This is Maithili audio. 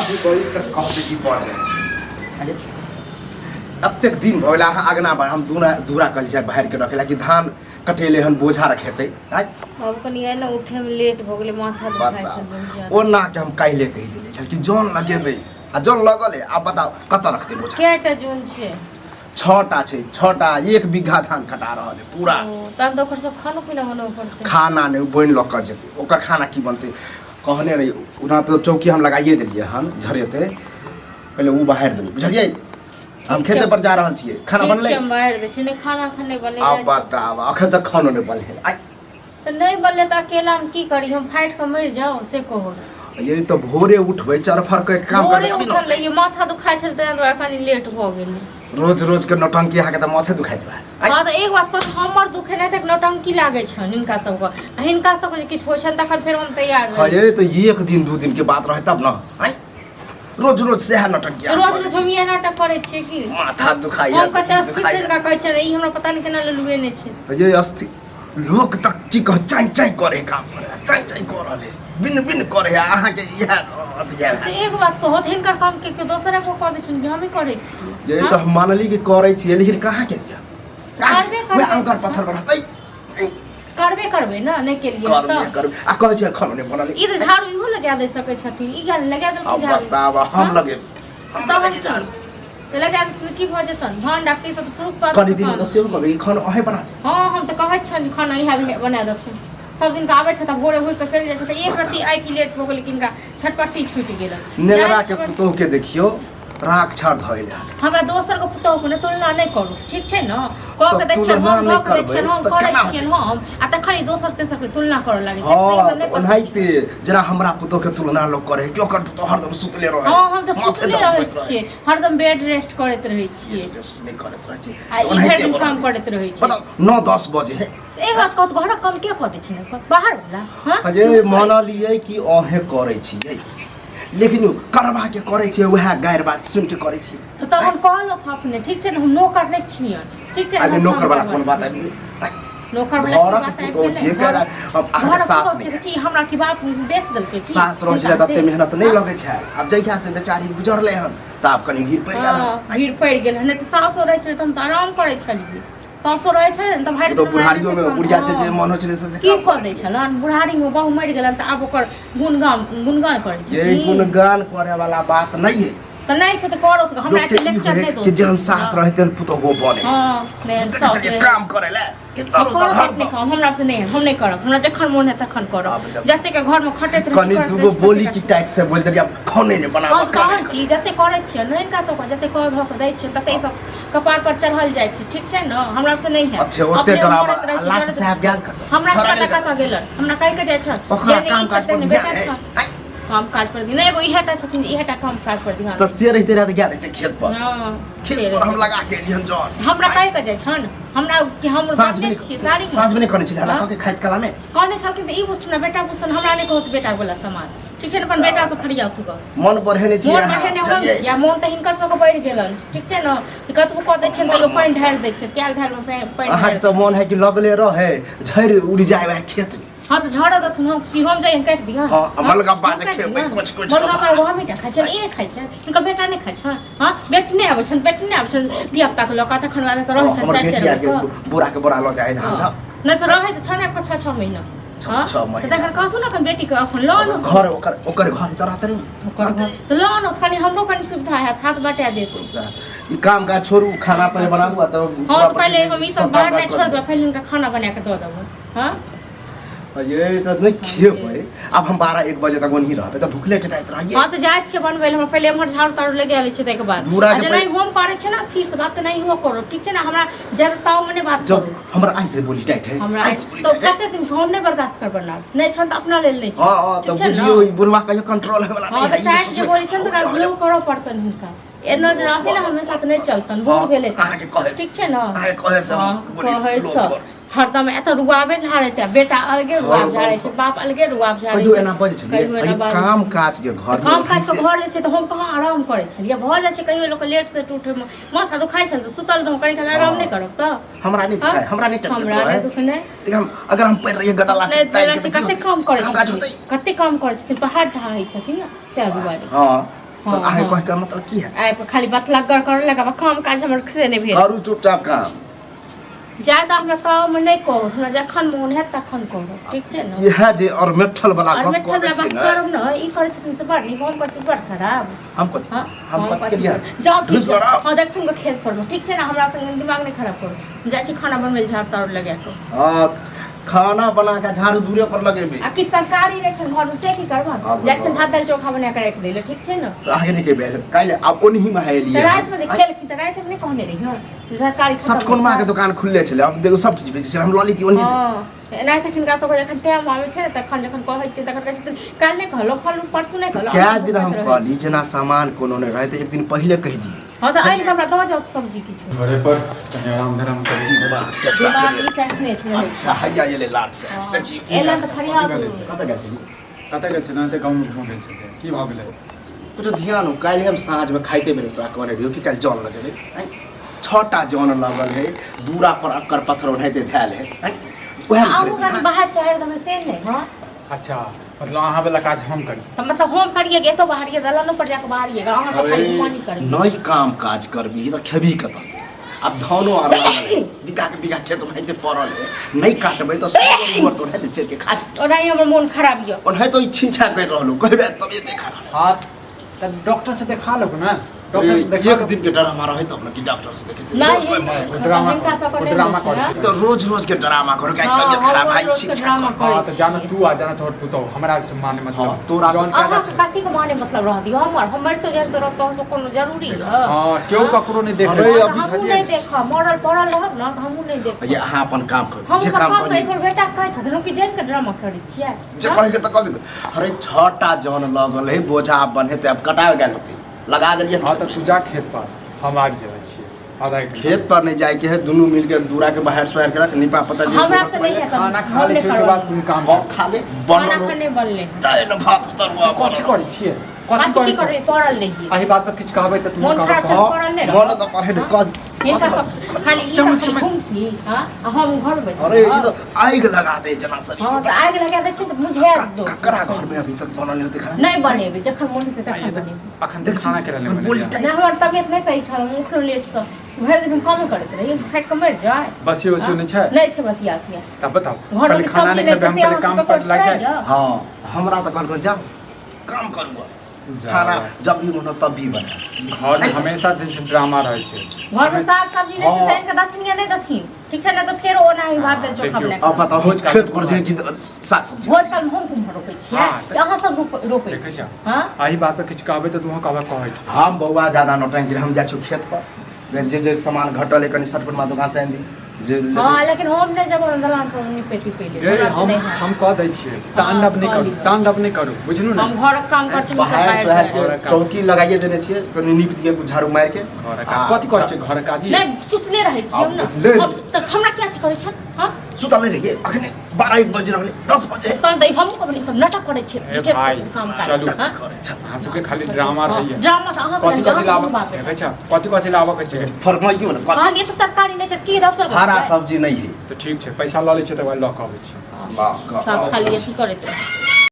अभी कोई तक कहते की पहुंचे अत्यक दिन भगला आगना पर हम दूरा कल जाए बाहर के रखेला कि धान कटेले हन बोझा रखेते अब कनी है ना उठे में लेट भ गेले माथा दुखाय छै ओ ना के हम काहिले कहि देले छ कि जोन लगेबे आ जोन लगले आ बताओ कत रखते बोझा केटा जोन छै 6टा छै 6टा 1 बीघा धान कटा रहल है पूरा तब तो ओकर सब खाना पीना होनो पड़ते खाना ने बन ल कर जेते ओकर खाना की बनते कहने रही उना तो चौकी हम लगाइए देलिए हन झरेते पहले उ बाहर देलिए बुझलिए हम खेते पर जा रहल छिए खाना बनले हम बाहर दे छी ने खाना खने बने अब बताव अखन तक खानो ने बनले आई तो नहीं बनले त अकेला हम की करी हम फाइट के मर जाओ से कहो ये तो भोरे उठबै चरफर के काम करे उठल ये माथा दुखाय छै त दुआ कनी लेट भ गेल रोज रोज के नौटंकी आके त माथे दुखाइत बा हां त एक बात पर हमर दुखे नै तक नौटंकी लागे छ हिनका सब को हिनका सब के किछ होय छन तखन फेर हम तैयार हां ये तो एक दिन दू दिन के बात रहे तब ना आई रोज रोज से है नौटंकी रोज रोज हम ये नाटक करे छी कि माथा दुखाय हम कते अस्थिर का कहै छै ई हमरा पता नै केना ललुए नै छै ये अस्थि लोग तक की कह चाई चाई करे काम करे चाई चाई करले बिन बिन करे आहा के इहा अथिया एक बात तो होत हिनकर काम के दोसरा को कह दे छिन हम ही करे छी ये तो हम मानली कि करे छी लेकिन कहां के लिया करबे अंकर पत्थर बढ़तै करबे ना नहीं के लिए करबे आ कहै छै खाना नै बनल ई त झाड़ू इहो लगा दे सकै छथिन ई गाल लगा दे झाड़ू अब बतावा हम लगे झाड़ू तो लगा दे की भ जेतन धान डाकती सब प्रूफ पर कनी दिन में तो सेव करबे खाना अहे बना हां हम त कहै छन खाना इहा बना दथुन सब दिन का आवे छ त भोरे भोर के चल जाय छ त एक रति आई की लेट हो गेल किनका छटपट्टी छूट गेल नेगरा के पुतोह के देखियो राख छाड़ धइले हमरा दोसर को पुतोह को तुलना नै करू ठीक छै न क के देख छन हम क के देख छन हम करे छियन हम आ त खाली दोसर तेसर के तुलना करे लागे छै हां ओनाइते जरा हमरा पुतोह के तुलना लोग करे कि ओकर पुतोह हरदम सुतले रहे हां हम त सुतले रहै छियै हरदम बेड रेस्ट करैत रहै छियै रेस्ट नै करैत रहै छी आ इधर दिन काम करैत रहै छी बताओ 9-10 बजे है एक बात कत घर कम के कते छै बाहर वाला हां अजे मानलिए कि अहे करे छियै लेकिन करबा के करे छै वह गैर बात सुन के करे छी तो हम कहलो था अपने ठीक छै हम नौकर नै छियै ठीक छै अबे नौकर वाला कोन बात है नौकर वाला बात है तो जे के अब आहा सास ने कि हमरा की बात बेच देलकै की सास रह छै तते मेहनत नै लगे छै अब जइया से बेचारी गुजरले हन त आप कनी भीड़ पड़ गेल भीड़ पड़ गेल नै त सास रह छै त हम त आराम करे छलिए सासो रहे छै त भाइ तो बुढ़ारियो में बुढ़िया छै जे मन हो छै से की कर दै छलन बुढ़ारी में बहु मर गेलन त आब ओकर गुणगान करे छै ये गुणगान करे वाला बात नै है त नै छै त करो हमरा के लेक्चर नै दो कि जहन सास रहतन पुतो हो बने हां नै सास काम करे ले हमरा त नै हम नै करब हमरा जखन मोन है तखन करब जते के घर में खटैत रहै कनी दुगो बोली की टाइट से बोल देबी अब खाने नै बनाबा कहन की जते करे छियै नै इनका सब जते कह धक दै छियै तते सब कपार पर चढ़ल जाय छै ठीक छै न हमरा त नै है अच्छा ओते कराबा अल्लाह साहब गेल हमरा कता गेलन हमरा कहि के जाय छ जे नै करते नै बेटा छ काम काज पर दिन एगो इहेटा छथिन इहेटा काम काज पर ध्यान त से रहिते रहते गेल रहते खेत पर हां खेत पर हम लगा के लिहन जन हमरा कहि के जाय छन हमरा कि हम बाते छियै सारी साँझ में नै करै छी हला के खाइत कला में कहने छलखिन त ई वस्तु ना बेटा पुस्तन हमरा नै कहत बेटा बोला समाज ठीक छै न अपन बेटा से फरिया तू मन बढ़ेने छी या मन त हिनकर सब बढ़ गेलन ठीक छै न कतबो क दै छै त यो पानी ढार दै छै क्याल धार में पानी अहाँ त मन है कि लगले रहे झड़ उड़ जाए वह खेत में हां त झड़ दथुन हम कि हम जाय काट दिया हां अमलगा बाजे खेबै कुछ मलगा वो हम खाइ छै ई खाइ छै इनका बेटा नै खाइ छै हां बेटी नै आबै छन बेटी नै आबै छन दिया पता के लका त खनवा त रहै छन चार चार बुरा के बुरा ल जाए धान छ नै त रहै त छन 6 महीना 6 महीना त तखन कहथु न कन बेटी के अपन लोन घर ओकर घर त रहत नहीं त लोन खाली हमरो कनी सुविधा है हाथ बाटा दे ई काम का छोड़ू खाना पहले बनाबू त हां पहले हम ई सब बाहर नै छोड़ दो पहले इनका खाना बना के दो दबो हां ये त नै खेबै अब हम 12-1 बजे तक वहीं रहबे त भूखले टटाइत रहिए हां त जाय छै बनबै हम पहले हमर झाड़ू तारू ले गेल छै तके बाद जे नै हम पारे छै ना स्थिर से बात नै हो करो ठीक छै ना हमरा जरताओ मने बात जब हमरा आई से बोली टाइट है हमरा तो कते दिन हम नै बर्दाश्त कर बना नै छन त अपना लेल नै छै हां त बुझियो ई बुढ़वा का कंट्रोल है वाला नहीं है टाइट जे बोली छन त ग्लो करो पड़तन हिनका ए नजर आथे ना हमेशा त नै चलतन बहुत भेले ठीक छै ना आके कहे सब बोली हरदम एत रुआबे झाड़े त बेटा अलगे रुआब झाड़े छै बाप अलगे रुआब झाड़े छै एना बजे छै काम काज के घर काम काज के घर ले छै त हम कहां आराम करे छलिए भ जाय छै कहियो लोक लेट से उठे माथा दुखाय छै त सुतल न कहीं का आराम नै करब त हमरा नै दुखाय हमरा नै टक हमरा नै दुख नै हम अगर हम पैर रहिए गदा लात कते काम करे छै कते काम करे छै पहाड़ ढाई छथिन ना त्या दुआरे हां तो आगे कह के मतलब की है आइ पर खाली बतला कर कर लगा काम काज हमर से नहीं भेल करू चुपचाप काम ज्यादा हमरा ताव में नहीं कहो हमरा जखन मोन है तखन कहो ठीक छै न यह जे और मेठल वाला और गप मेठल कह दै वाला छी बात ना करब न ई करे छथिन से बड़ नीक हम करे छी बड़ खराब हम कथि के लिए जाओ घुस लड़ाओ हां देख तुम खेल करो ठीक छै ना हमरा संग दिमाग नहीं खराब करो जाय छी खाना बनबै झाड़ ताड़ लगा के हां खाना बना के झाड़ू दूरे पर लगेबे आ कि सरकारी रे छन घर में से की करबा जाय छी भात दाल चोखा बना के रख देले ठीक छै न तो आगे नहीं के बेर काले अब ओनही में है लिए रात में खेल की रात में नहीं कहने रही हां सरकारी सटकोन मां के दुकान खुलले छले अब देखो सब चीज बेचे छले हम लॉली थी ओनही से हां एना तखन का सब जखन टाइम आवे छै तखन जखन कहै छै तखन कहै छै काल नहीं कहलो फल परसू नहीं कहलो क्या दिन हम कहली जना सामान कोनो ने रहे तो एक दिन पहले कह दी हां तो आई हमरा दो जाओ सब्जी किछु घरे पर कहीं आराम धराम करी दिमाग ई चखने छै अच्छा हैया ये ले लाट से देखी एला त खरिया कत गए छी कतऽ गेल छै ना ते गाँव में फोन भेल छै की भऽ गेलै कुछ ध्यान हो काल हम साँझ में खाइते बेर तोरा कहने रहियो कि काल जौन लगेले छटा जौन लगल है दूरा पर अक्कर पत्थर उठाइते धैल है ओहे में आउ खरीद बाहर से आयल त से नहीं हां अच्छा मतलब अहाँ वाला काज हम करी तो मतलब हम करिए गे तो बाहर ये दलानो पर जाके बाहर ये अहाँ सब खाली पानी कर नई काम काज करबी तो खेबी कत से अब धानो आर बिका खेत में हेते पड़ल है नहीं काटबे तो सब ऊपर तो हेते चल के खा और आई हमर मन खराब ये और है तो छीछा कर रहलो कहबे तबियत खराब हाँ तब डॉक्टर से देखा लो ना एक दिन के ड्रामा रहे तब ना कि डॉक्टर से देखे नहीं ड्रामा इनका सब को ड्रामा कर तो रोज के ड्रामा करो कि तबियत खराब है छीछा हाँ तो जाना तू आ जाना तोहर पुतो हमरा से माने हाँ, मतलब तोरा जौन अहाँ कहना के छै काठी के माने मतलब रह दियो हमर तो जन तो रहतो सो कोनो जरूरी है हाँ क्यों ककरो नहीं देख अरे, रहे अभी हमहू नहीं देखा मरल पड़ल रहब ना त हमहू नहीं देख ये अहाँ अपन काम करू हम जे काम काम करी एक बेटा कहै छथिन हम कि जन के ड्रामा करै छियै जे कहे के त कभी अरे छटा जौन लगल है बोझा बने ते अब कटाव गेल होते लगा देलिए हाँ तो तू जा खेत पर हम आबि जाए छियै आधा एक खेत पर नहीं जाए के है दोनों मिल के दूरा के बाहर सोहर के रख निपा पता जे हमरा से नहीं है खाना खा ले छै के बाद कोन काम हम खा ले खाना बनल खाने बनले दाल भात तरुआ कथी बनल करै छियै कथी कथी करै करे छियै पड़ल नहीं अही बात पर किछु कहबै तऽ तू मोन खराब कहबै छै पड़ल नहीं मन त पढ़े ने कद इनका सब खाली ई चमक, सब चमक। घूमती हां हम घर में अरे ये तो आग लगा दे जना सर हां तो आग लगा दे छै तो मुझे दो ककरा घर में अभी तक बनल होते खाना नहीं बनेबे जखन मोन हेतै तखन बनेबे अखन तक खाना केला नहि बोली बनेलियै ना हमर तबियत नहीं सही छल हम उठलो लेट से भरि दिन हम काम करैत रही खाइ के मर जाए बसियो उसियो नहि छै नहीं छै बस यासिया तब बताओ घर पहले में खाना सब्जी नहीं नहीं खेबै हम छै पहले काम पर लग जाए हां हमरा त कहल जा काम करू खाना जब भी मन हो तब भी बना घर में हमेशा जे छै ड्रामा रहै छै घर में साग सब्जी नहीं छै सही के दथिन या नहीं दथिन ठीक छै ना तो फेर ओना ही भात दाल चोखा बना अब बताओ भोज का खेत पर जे कि साग सब्जी भोज साल हम कुम्हर रोपै छियै हाँ, तऽ- अहाँ सब रोपै देखै छियै छियै हां अही बात पर किछु कहबै तऽ तू कहबै कहै छै हम बौआ ज्यादा नौटंकी हम जाइ छु खेत पर जे सामान घटल है कनी सटपट मा दुकान से आनि दी जे हां लेकिन हम नहीं जब दलान पर नहीं पेटी पहिले गे हम कह दै छियै तांडव नहीं करू बुझलू ना हम घर काम कर छी बाहर शहर घर के का। चौकी लगाइए देने छियै कनी नीप दिए झाड़ू मार के घर का कथी करै छै घर का जी नहीं सुतले रहै छी हम ना ले। अब तक हमरा क्या करै छ हां सुतल नहीं रहिए अखने 12-1 बजे रहले 10 बजे तहन दई हम कबनी सब नाटक करै छी ए भाई काम चलू हां अहाँ सबके खाली ड्रामा रहैया ड्रामा से अहाँ कथी कथी लाबऽ बाप रे देखै छै कथी लाबऽ के छै फरमाइयो ना हां ये तो तरकारी नहीं छै की दस हरा सब्जी नहीं है तऽ ठीक छै पैसा लऽ लै छै तऽ वही लऽ कऽ अबै छी वाह सब खाली अथी करैत रहे